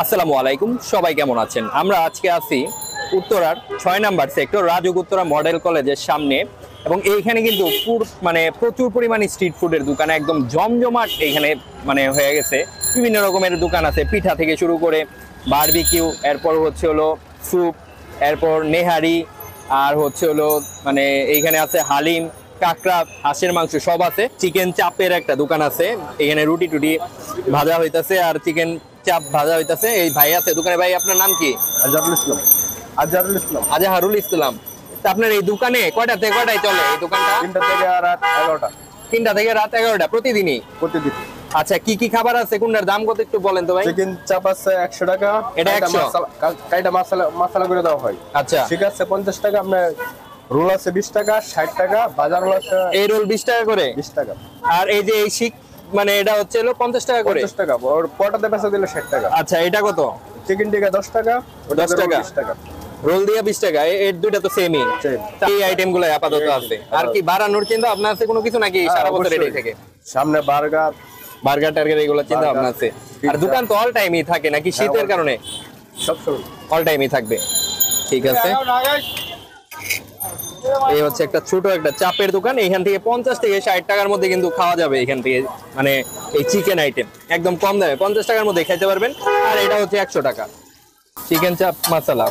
আসসালামু আলাইকুম, সবাই কেমন আছেন? আমরা আজকে আছি উত্তরার 6 number sector RAJUK Uttara model কলেজের সামনে এবং এইখানে কিন্তু প্রচুর পরিমাণে স্ট্রিট ফুডের দোকান একদম জমজমাট এইখানে হয়ে গেছে। বিভিন্ন রকমের দোকান আছে, পিঠা থেকে শুরু করে বারবিকিউ, এরপর হচ্ছে হলো স্যুপ, এরপর নেহারি, আর হচ্ছে হলো এইখানে আছে হালিম, কাঁকড়া, হাঁসের মাংস সব আছে। চিকেন চাপের একটা দোকান আছে, এখানে রুটি টুটি ভাজা হইতাছে আর চিকেন চাপ ভাজা হইতাছে। এই ভাই আছে দোকানে। ভাই, আপনার নাম কি? আজহারুল ইসলাম। আজহারুল ইসলাম। তা আপনার এই দোকানে কয়টা থেকে কয়টায় চলে এই দোকানটা? 3টা থেকে রাত 11টা। 3টা থেকে রাত 11টা প্রতিদিনই? প্রতিদিন। আচ্ছা, কি কি খাবার আছে, কোনটার দাম কত একটু বলেন তো ভাই। চিকেন চাপ আছে 100 টাকা, এটা 100 কাইটা মশলা করে দেওয়া হয়। আচ্ছা, ঠিক আছে 50 টাকা। আপনার রোল আছে 20 টাকা, 60 টাকা। বাজার রোল আছে এই রোল 20 টাকা করে। 20 টাকা। আর এই যে এই শিক এটা হচ্ছে হলো 50 টাকা করে। 50 টাকা। ওর পটাতে পেঁচা দিলে 60 টাকা। আচ্ছা, এটা কত? চিকেন টিকা 10 টাকা, 10 টাকা। 20 টাকা। রোল দিয়া 20 টাকা। এর দুইটা তো সেমই। এই আইটেমগুলো আপাতত আছে। আর কি বাড়ানোর চিন্তা আপনার আছে কোনো কিছু নাকি সারা বছর এটাই থাকে? সামনে বার্গার টার্গার এগুলো চিন্তা ভাবনা আছে। আর দোকান তো অল টাইমই থাকে নাকি শীতের কারণে? সব সময় অল টাইমই থাকবে। ঠিক আছে। এই হচ্ছে একটা ছোট একটা চাপের দোকান। এখান থেকে 50 থেকে 60 টাকার মধ্যে কিন্তু খাওয়া যাবে। এখান থেকে এই চিকেন আইটেম একদম কম দামে 50 টাকার মধ্যে খেতে পারবেন। আর এটা হচ্ছে 100 টাকা চিকেন চাপ মশলা।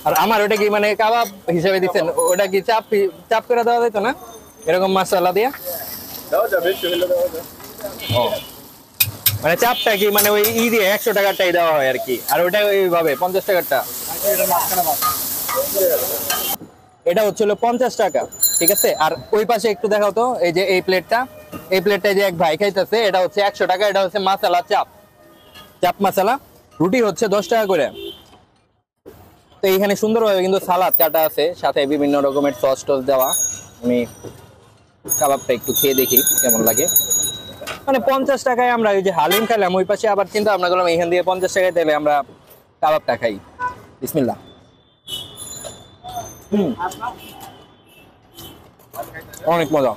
আর আমার ওটা কি কাবাব হিসেবে দিচ্ছেন? ওটা কি চাপ চাপ করে দেওয়া যেত না এরকম মশলা দিয়ে? চাপটা কি ওই দিয়ে 100 টাকারটাই দেওয়া হয় আর কি, আর ওটা ওইভাবে 50 টাকারটা। এটা হচ্ছে 50 টাকা। ঠিক আছে। আর ওই পাশে একটু দেখাও তো, এই যে এই প্লেটটা যে এক ভাই খাইতেছে, এটা হচ্ছে 100 টাকা। এটা হচ্ছে মশলা চাপ মশলা। রুটি হচ্ছে 10 টাকা করে। তো এইখানে সুন্দরভাবে কিন্তু সালাদ কাটা আছে, সাথে বিভিন্ন রকমের সস টস দেওয়া। আমি কাবাবটা একটু খেয়ে দেখি কেমন লাগে। 50 টাকায় আমরা ওই যে হালিম খাইলাম, ওই পাশে আবার চিন্তা ভাবনা করলাম এখান দিয়ে 50 টাকায় তাহলে আমরা কাবাবটা খাই। বিসমিল্লাহ। অনেক মজা।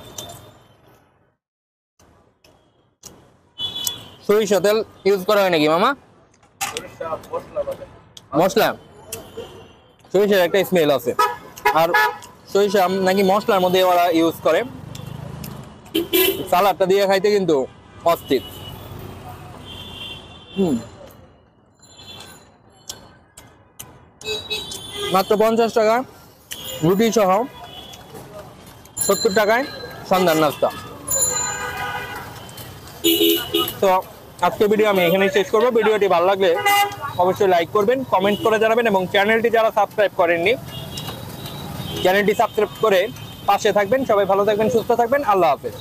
সরিষা তেল ইউজ করা হয় নাকি মামা? মশলা সরিষার একটা স্মেল আছে। আর সরিষা নাকি মশলার মধ্যে ওরা ইউজ করে। সালাদটা দিয়ে খাইতে কিন্তু অস্থির। মাত্র 50 টাকা রুটি সহ 70 টাকায় সন্ধ্যার নাস্তা। তো আজকে ভিডিও আমি এখানেই শেষ করবো। ভিডিওটি ভালো লাগলে অবশ্যই লাইক করবেন, কমেন্ট করে জানাবেন এবং চ্যানেলটি যারা সাবস্ক্রাইব করেননি চ্যানেলটি সাবস্ক্রাইব করে পাশে থাকবেন। সবাই ভালো থাকবেন, সুস্থ থাকবেন। আল্লাহ হাফেজ।